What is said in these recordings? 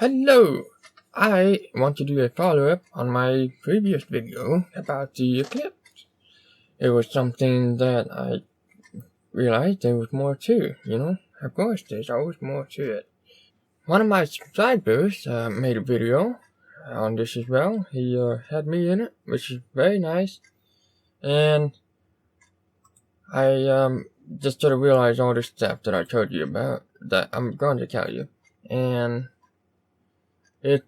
Hello! I want to do a follow-up on my previous video about the Eclipse. It was something that I realized there was more to, Of course, there's always more to it. One of my subscribers made a video on this as well. He had me in it, which is very nice. And I just sort of realized all this stuff that I told you about, that I'm going to tell you. And it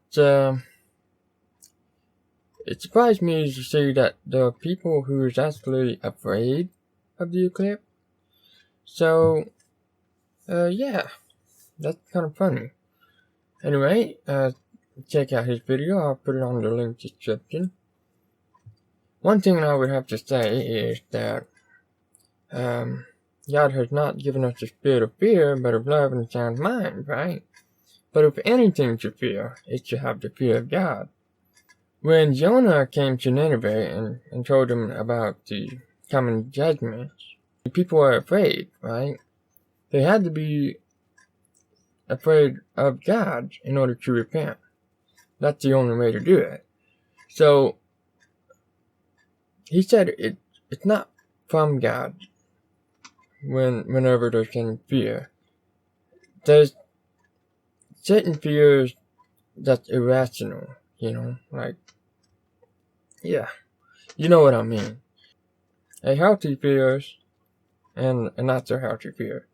surprised me to see that there are people who is actually afraid of the Eclipse. So, yeah, that's kind of funny. Anyway, check out his video. I'll put it on the link description. One thing I would have to say is that God has not given us the spirit of fear, but of love and sound mind, right? But if anything to fear, it's to have the fear of God. When Jonah came to Nineveh and told them about the coming judgments, the people were afraid, right? They had to be afraid of God in order to repent. That's the only way to do it. So, he said it's not from God whenever there's any fear. There's certain fears that's irrational, like, yeah, you know what I mean. A healthy fears and a not so healthy fear.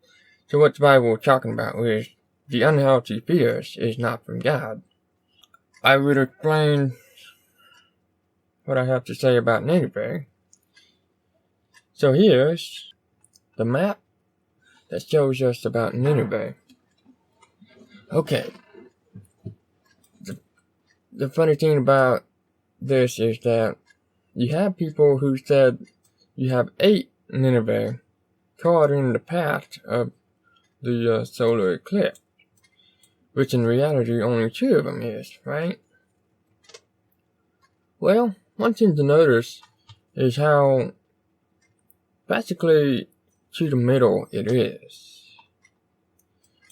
So what the Bible is talking about is the unhealthy fears is not from God. I would explain what I have to say about Nineveh. So here's the map that shows us about Nineveh. Okay. The funny thing about this is that you have people who said you have 8 Nineveh caught in the path of the solar eclipse, which in reality only 2 of them is, right? Well, one thing to notice is how basically to the middle it is.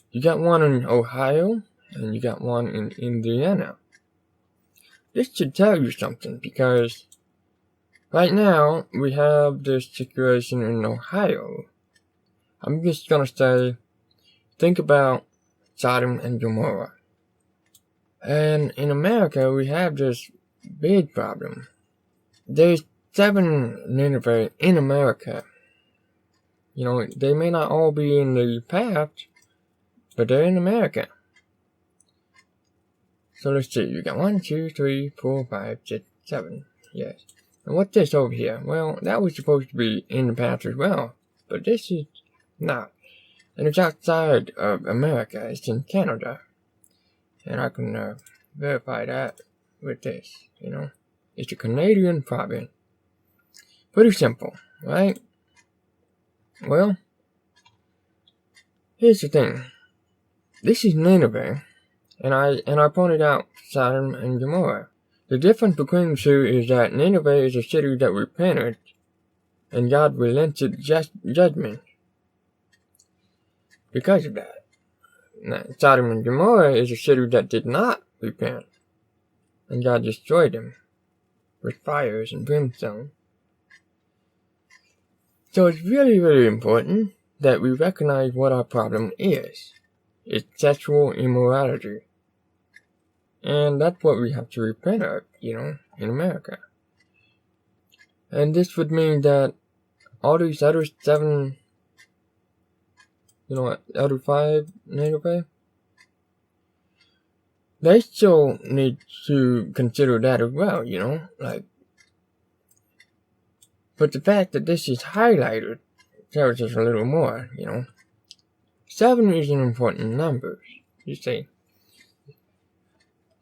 You got one in Ohio and you got one in Indiana. This should tell you something, because right now we have this situation in Ohio. I'm just gonna say, think about Sodom and Gomorrah. And in America, we have this big problem. There's 7 Nineveh in America. They may not all be in the past, but they're in America. So let's see, you got 1, 2, 3, 4, 5, 6, 7. Yes. And what's this over here? Well, that was supposed to be in the past as well, but this is not. And it's outside of America. It's in Canada. And I can verify that with this, It's a Canadian province. Pretty simple, right? Well, here's the thing. This is Nineveh, and I pointed out Sodom and Gomorrah. The difference between the 2 is that Nineveh is a city that repented, and God relented judgment because of that. Now, Sodom and Gomorrah is a city that did not repent, and God destroyed them with fires and brimstone. So it's really, really important that we recognize what our problem is. It's sexual immorality. And that's what we have to repent of, in America. And this would mean that all these other 7, other 5 Nineveh, they still need to consider that as well, But the fact that this is highlighted tells us a little more, 7 is an important number, you see.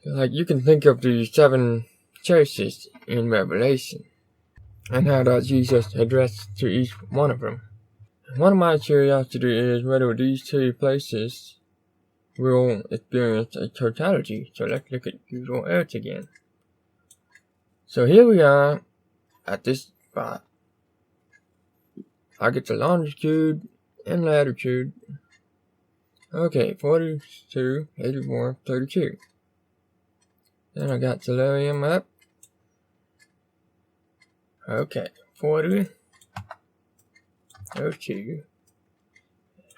Like, you can think of the 7 churches in Revelation, and how that Jesus addressed to each one of them. One of my curiosity is whether these 2 places will experience a totality. So let's look at usual Earth again. So here we are at this spot. I get the longitude and latitude. Okay, 42, 84, 32. Then I got Stellarium up. Okay, 40, 32,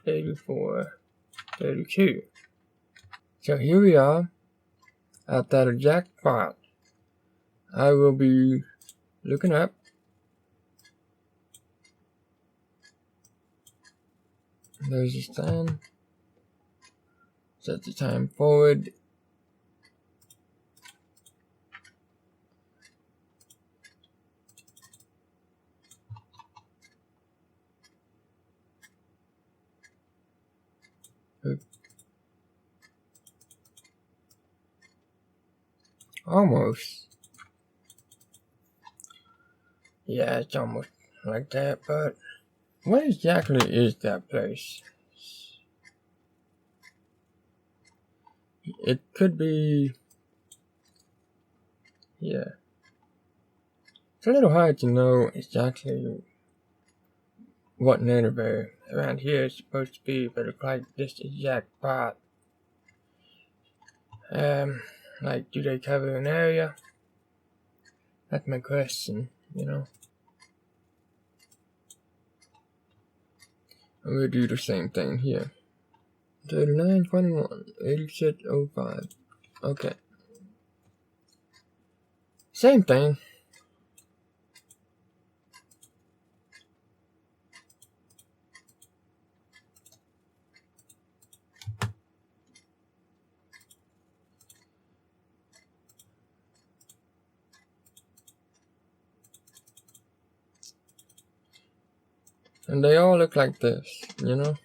84, 32. So here we are at that exact spot. I will be looking up. There's the stand. Set the time forward. Almost. Yeah, it's almost like that, but what exactly is that place? It could be, yeah. It's a little hard to know exactly what neighborhood around here is supposed to be, but it's like this exact spot. Like, do they cover an area? That's my question, you know. I'm gonna do the same thing here. 3921, 8605. Okay. Same thing. And they all look like this, you know?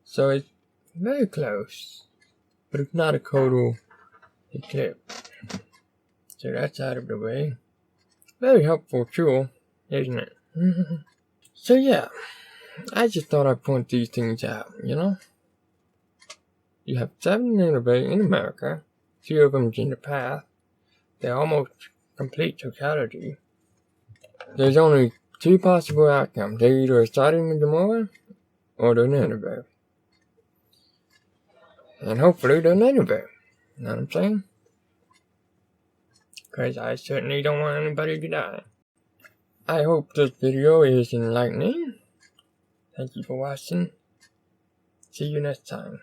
So it's very close, but it's not a total eclipse. So that's out of the way. Very helpful tool, isn't it? So yeah, I just thought I'd point these things out, you know? You have 7 neighborhoods in America, 2 of them in the path. They're almost complete totality. There's only 2 possible outcomes. They're either starting with Gomorrah or they're Nineveh. And hopefully they're Nineveh. You know what I'm saying? Because I certainly don't want anybody to die. I hope this video is enlightening. Thank you for watching. See you next time.